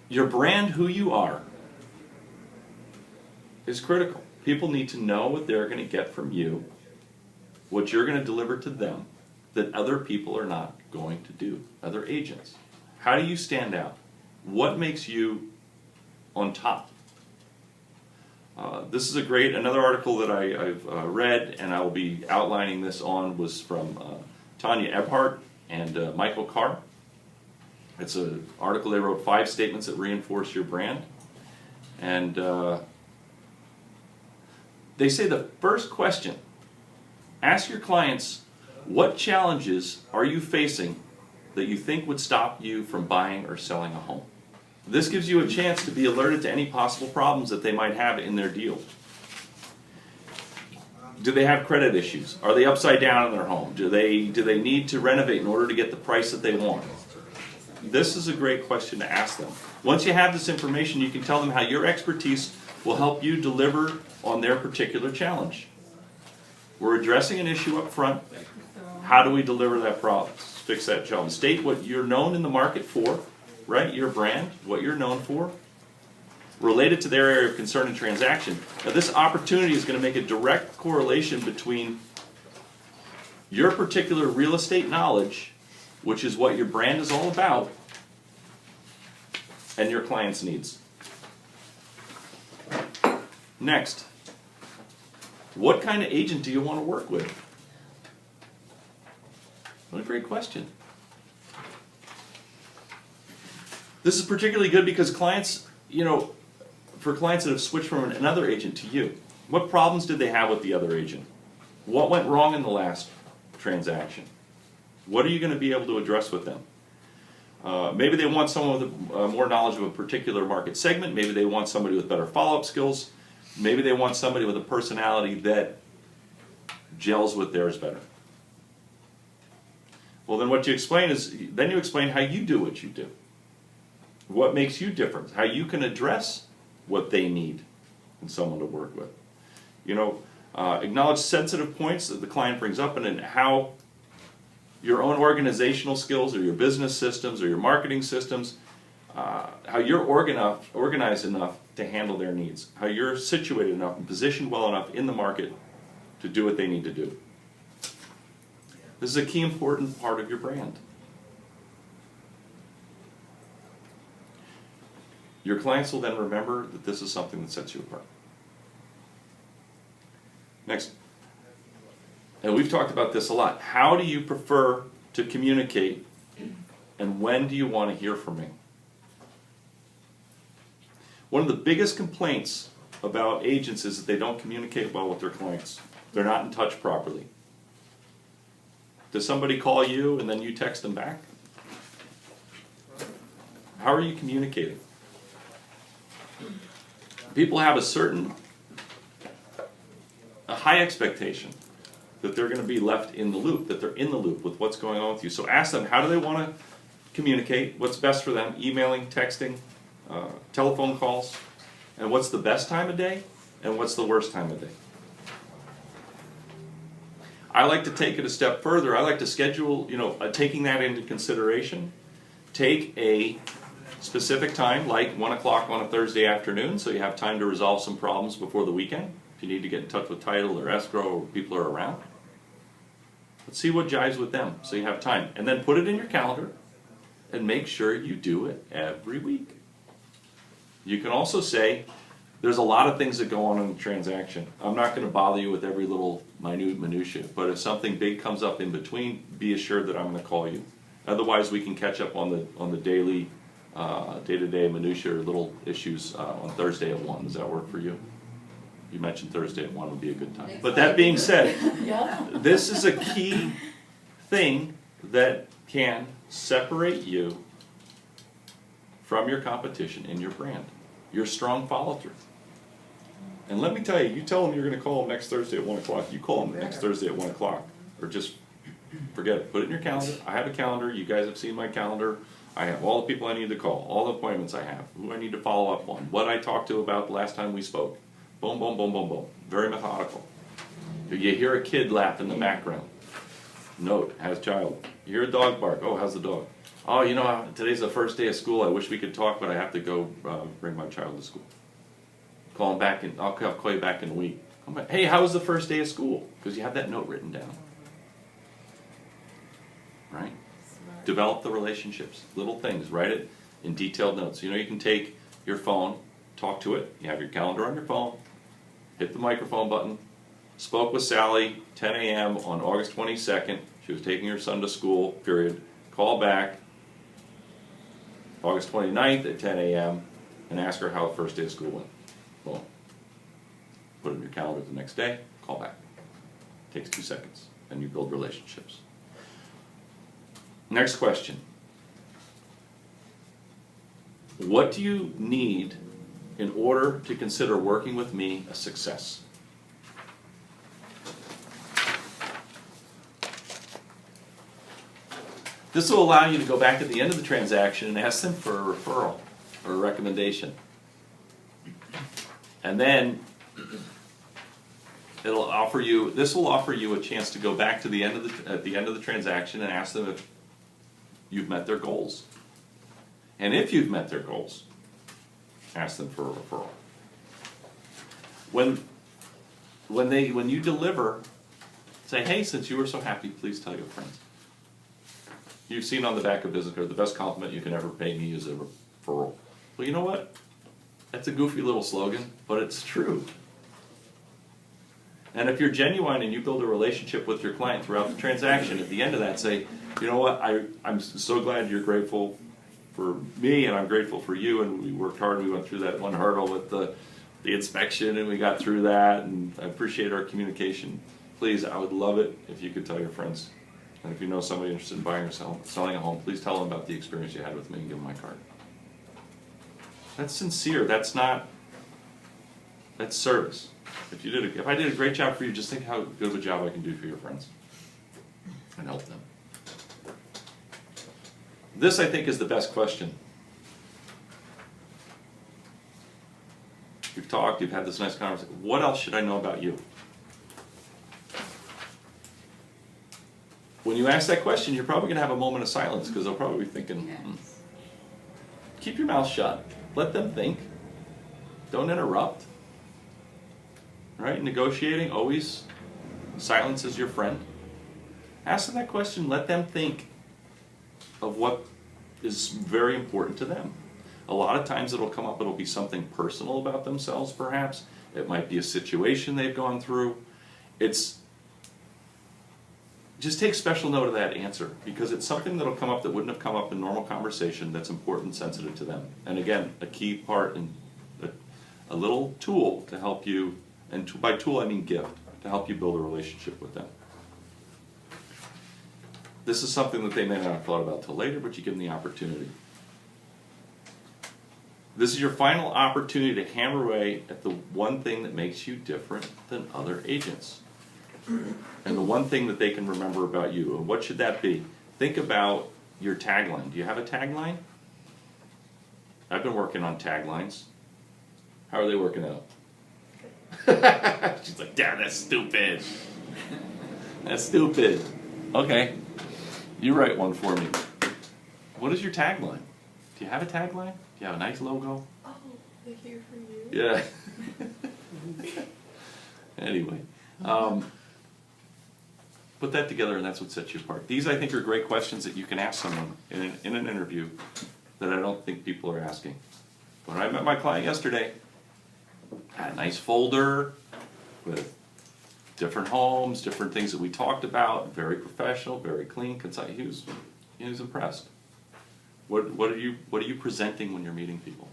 Your brand, who you are, is critical. People need to know what they're going to get from you, what you're going to deliver to them, that other people are not going to do, other agents. How do you stand out? What makes you on top? This is another article that I've read, and I will be outlining this on, was from Tanya Ebhart and Michael Carr. It's an article they wrote, 5 statements that reinforce your brand. And they say the first question, ask your clients, what challenges are you facing that you think would stop you from buying or selling a home? This gives you a chance to be alerted to any possible problems that they might have in their deal. Do they have credit issues? Are they upside down in their home? Do they need to renovate in order to get the price that they want? This is a great question to ask them. Once you have this information, you can tell them how your expertise will help you deliver on their particular challenge. We're addressing an issue up front. How do we deliver that problem? Fix that challenge. State what you're known in the market for, right? Your brand, what you're known for, related to their area of concern and transaction. Now, this opportunity is going to make a direct correlation between your particular real estate knowledge, which is what your brand is all about, and your client's needs. Next, what kind of agent do you want to work with? What a great question. This is particularly good because clients, for clients that have switched from another agent to you, what problems did they have with the other agent? What went wrong in the last transaction? What are you going to be able to address with them? Maybe they want someone with more knowledge of a particular market segment. Maybe they want somebody with better follow-up skills. Maybe they want somebody with a personality that gels with theirs better. Well, then what you explain is, then you explain how you do what you do. What makes you different? How you can address what they need in someone to work with. Acknowledge sensitive points that the client brings up, and then how your own organizational skills or your business systems or your marketing systems, how you're organized enough to handle their needs, how you're situated enough and positioned well enough in the market to do what they need to do. This is a key important part of your brand. Your clients will then remember that this is something that sets you apart. Next, and we've talked about this a lot, how do you prefer to communicate, and when do you want to hear from me? One of the biggest complaints about agents is that they don't communicate well with their clients. They're not in touch properly. Does somebody call you and then you text them back? How are you communicating? People have a high expectation that they're going to be left in the loop, that they're in the loop with what's going on with you. So ask them, how do they want to communicate? What's best for them? Emailing, texting, telephone calls, and what's the best time of day, and what's the worst time of day? I like to take it a step further. I like to schedule, taking that into consideration, take a specific time, like 1 o'clock on a Thursday afternoon, so you have time to resolve some problems before the weekend. If you need to get in touch with title or escrow or people are around, let's see what jives with them so you have time. And then put it in your calendar and make sure you do it every week. You can also say, there's a lot of things that go on in the transaction. I'm not going to bother you with every little minutia, but if something big comes up in between, be assured that I'm going to call you. Otherwise, we can catch up on the daily, day-to-day minutia or little issues on Thursday at 1. Does that work for you? You mentioned Thursday at 1 would be a good time. But that being said, this is a key thing that can separate you from your competition in your brand. Your strong follow-through. And let me tell you, you tell them you're going to call them next Thursday at 1 o'clock. You call them next Thursday at 1 o'clock. Or just forget it. Put it in your calendar. I have a calendar. You guys have seen my calendar. I have all the people I need to call, all the appointments I have, who I need to follow up on, what I talked to about the last time we spoke. Boom, boom, boom, boom, boom. Very methodical. You hear a kid laugh in the background. Note, has child. You hear a dog bark. Oh, how's the dog? Oh, you know, today's the first day of school. I wish we could talk, but I have to go bring my child to school. Call him back, I'll call you back in a week. Come back. Hey, how was the first day of school? Because you have that note written down. Right? Smart. Develop the relationships. Little things. Write it in detailed notes. You know, you can take your phone, talk to it. You have your calendar on your phone. Hit the microphone button. Spoke with Sally, 10 a.m. on August 22nd. She was taking her son to school, period. Call back August 29th at 10 a.m. and ask her how the first day of school went. Boom. Put it in your calendar the next day, call back. Takes 2 seconds, and you build relationships. Next question. What do you need in order to consider working with me a success? This will allow you to go back at the end of the transaction and ask them for a referral or a recommendation. And then this will offer you a chance to go back to the end at the end of the transaction and ask them if you've met their goals. And if you've met their goals, ask them for a referral. When you deliver, say, hey, since you were so happy, please tell your friends. You've seen on the back of business card, the best compliment you can ever pay me is a referral. Well, you know what? That's a goofy little slogan, but it's true. And if you're genuine and you build a relationship with your client throughout the transaction, at the end of that say, you know what, I'm so glad you're grateful for me and I'm grateful for you, and we worked hard, we went through that one hurdle with the inspection and we got through that, and I appreciate our communication. Please, I would love it if you could tell your friends. And if you know somebody interested in buying or selling a home, please tell them about the experience you had with me and give them my card. That's sincere. That's service. If I did a great job for you, just think how good of a job I can do for your friends and help them. This, I think, is the best question. We've talked, you've had this nice conversation. What else should I know about you? When you ask that question, you're probably going to have a moment of silence because they'll probably be thinking, Keep your mouth shut. Let them think. Don't interrupt. Right? Negotiating, always silence is your friend. Ask them that question. Let them think of what is very important to them. A lot of times it'll come up, it'll be something personal about themselves perhaps. It might be a situation they've gone through. Just take special note of that answer, because it's something that'll come up that wouldn't have come up in normal conversation that's important and sensitive to them. And again, a key part in a little tool to help you, and by tool I mean gift, to help you build a relationship with them. This is something that they may not have thought about till later, but you give them the opportunity. This is your final opportunity to hammer away at the one thing that makes you different than other agents. And the one thing that they can remember about you. And what should that be? Think about your tagline. Do you have a tagline? I've been working on taglines. How are they working out? She's like, damn, that's stupid. That's stupid. Okay. You write one for me. What is your tagline? Do you have a tagline? Do you have a nice logo? Oh, they're here for you. Yeah. Anyway. Put that together, and that's what sets you apart. These, I think, are great questions that you can ask someone in an interview that I don't think people are asking. When I met my client yesterday, I had a nice folder with different homes, different things that we talked about, very professional, very clean, concise. He was impressed. What are you presenting when you're meeting people?